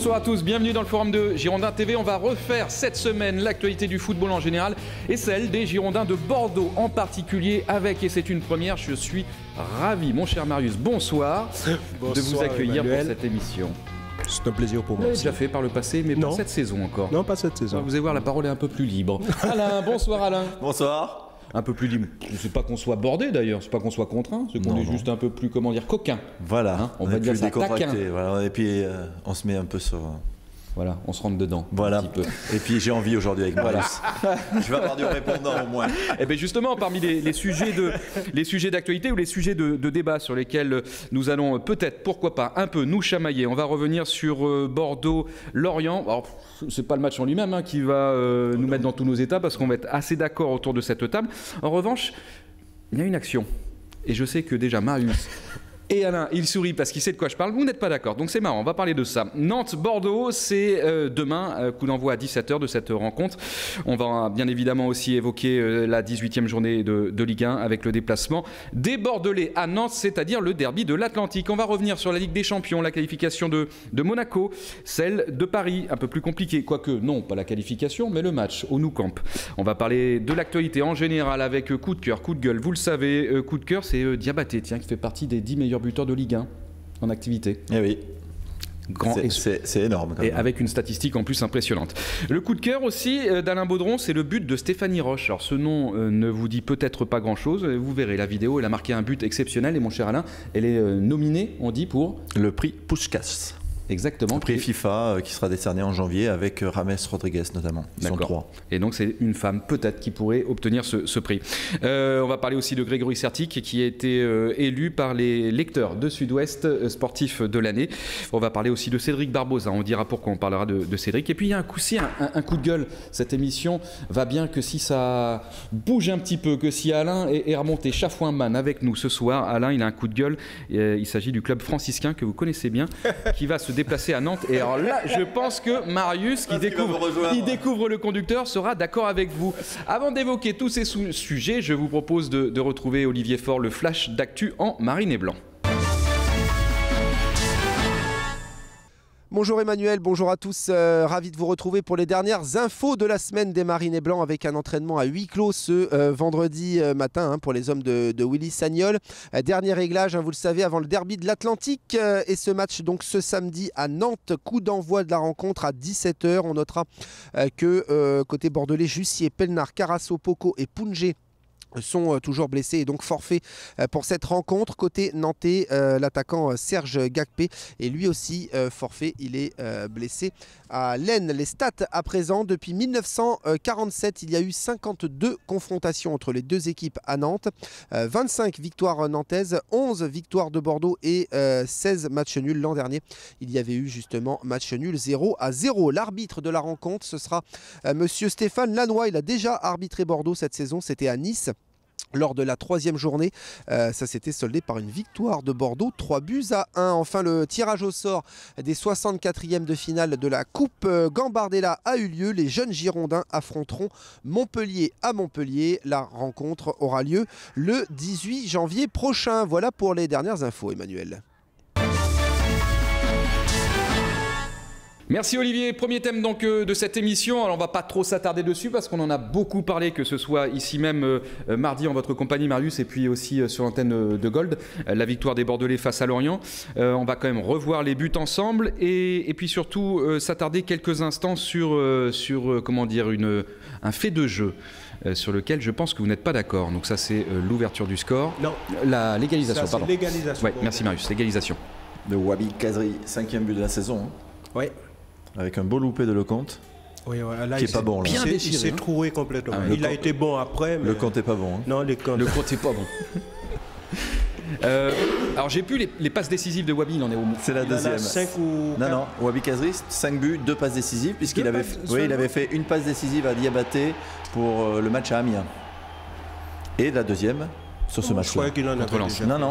Bonsoir à tous, bienvenue dans le forum de Girondins TV. On va refaire cette semaine l'actualité du football en général et celle des Girondins de Bordeaux en particulier avec, et c'est une première, je suis ravi, mon cher Marius, bonsoir, de vous accueillir Emmanuel pour cette émission. C'est un plaisir pour moi. Vous l'avez déjà fait par le passé, mais pas cette saison encore. Non, pas cette saison. Vous allez voir, la parole est un peu plus libre. Alain, bonsoir Alain. Bonsoir. Un peu plus libre. C'est pas qu'on soit bordé d'ailleurs, c'est pas qu'on soit contraint, c'est qu'on est juste un peu plus, comment dire, coquin. Voilà, hein, on va dire ça, taquin. Voilà, et puis on se met un peu sur... Voilà, on se rentre dedans. Voilà. Un petit peu. Et puis j'ai envie aujourd'hui avec Marius. Je vais avoir du répondant au moins. Et bien justement, parmi les sujets d'actualité ou les sujets de débat sur lesquels nous allons peut-être, pourquoi pas, un peu nous chamailler. On va revenir sur Bordeaux-Lorient. Alors, c'est pas le match en lui-même qui va nous mettre dans tous nos états parce qu'on va être assez d'accord autour de cette table. En revanche, il y a une action. Et je sais que déjà Marius... Et Alain, il sourit parce qu'il sait de quoi je parle. Vous n'êtes pas d'accord, donc c'est marrant, on va parler de ça. Nantes-Bordeaux, c'est demain, coup d'envoi à 17h de cette rencontre. On va bien évidemment aussi évoquer la 18e journée de Ligue 1 avec le déplacement des Bordelais à Nantes, c'est-à-dire le derby de l'Atlantique. On va revenir sur la Ligue des Champions, la qualification de Monaco, celle de Paris, un peu plus compliquée, quoique non, pas la qualification, mais le match au Nou Camp. On va parler de l'actualité en général avec coup de cœur, coup de gueule. Vous le savez, coup de cœur, c'est Diabaté, tiens, qui fait partie des 10 meilleurs buteurs de Ligue 1 en activité. Eh oui. C'est énorme. Et avec une statistique en plus impressionnante. Le coup de cœur aussi d'Alain Baudron, c'est le but de Stéphanie Roche. Alors ce nom ne vous dit peut-être pas grand-chose. Vous verrez la vidéo, elle a marqué un but exceptionnel. Et mon cher Alain, elle est nominée, on dit, pour... le prix Puskás. Exactement. Le prix FIFA qui sera décerné en janvier avec James Rodriguez notamment. Ils sont 3. Et donc c'est une femme peut-être qui pourrait obtenir ce prix. On va parler aussi de Grégory Sertic qui a été élu par les lecteurs de Sud-Ouest sportif de l'année. On va parler aussi de Cédric Barbosa. On dira pourquoi on parlera de Cédric. Et puis il y a un coup de gueule. Cette émission va bien que si ça bouge un petit peu, que si Alain est remonté chafouin-man avec nous ce soir. Alain, il a un coup de gueule. Il s'agit du club franciscain que vous connaissez bien, qui va se déplacer à Nantes. Et alors là, je pense que Marius, qui découvre le conducteur, sera d'accord avec vous. Avant d'évoquer tous ces sujets, je vous propose de retrouver Olivier Faure, le flash d'actu en marine et blanc. Bonjour Emmanuel, bonjour à tous, ravi de vous retrouver pour les dernières infos de la semaine des Marines et Blancs avec un entraînement à huis clos ce vendredi matin pour les hommes de Willy Sagnol. Dernier réglage, vous le savez, avant le derby de l'Atlantique et ce match donc ce samedi à Nantes, coup d'envoi de la rencontre à 17h. On notera que côté bordelais, Jussier, Pelnard, Carasso, Poco et Poungé sont toujours blessés et donc forfait pour cette rencontre. Côté nantais, l'attaquant Serge Gagpé est lui aussi forfait, il est blessé à l'aine. Les stats à présent, depuis 1947, il y a eu 52 confrontations entre les deux équipes à Nantes, 25 victoires nantaises, 11 victoires de Bordeaux et 16 matchs nuls. L'an dernier, il y avait eu justement match nul 0-0. L'arbitre de la rencontre, ce sera monsieur Stéphane Lannoy. Il a déjà arbitré Bordeaux cette saison, c'était à Nice. Lors de la 3e journée, ça s'était soldé par une victoire de Bordeaux, 3-1. Enfin, le tirage au sort des 64e de finale de la Coupe Gambardella a eu lieu. Les jeunes Girondins affronteront Montpellier à Montpellier. La rencontre aura lieu le 18 janvier prochain. Voilà pour les dernières infos, Emmanuel. Merci Olivier. Premier thème donc de cette émission. Alors on va pas trop s'attarder dessus parce qu'on en a beaucoup parlé, que ce soit ici même mardi en votre compagnie Marius et puis aussi sur l'antenne de Gold, la victoire des Bordelais face à Lorient. On va quand même revoir les buts ensemble et puis surtout s'attarder quelques instants sur comment dire un fait de jeu. Sur lequel je pense que vous n'êtes pas d'accord. Donc ça c'est l'ouverture du score. Non. L'égalisation, pardon. L'égalisation. Ouais, merci Marius, l'égalisation. De Wabi Kazri, 5e but de la saison. Oui. Avec un beau loupé de Lecomte. Oui, là, qui n'est pas bon. Là. Il s'est troué complètement. Il a été bon après. Mais... Lecomte n'est pas bon. Non, le compte n'est pas bon. Alors j'ai plus les passes décisives de Wabi, il en est au moins. C'est la deuxième. 5 ou 4. Non, Wabi Kazri, 5 buts, 2 passes décisives, puisqu'il avait fait une passe décisive à Diabaté pour le match à Amiens. Et la deuxième sur ce match-là. Je croyais qu'il en avait déjà. Non.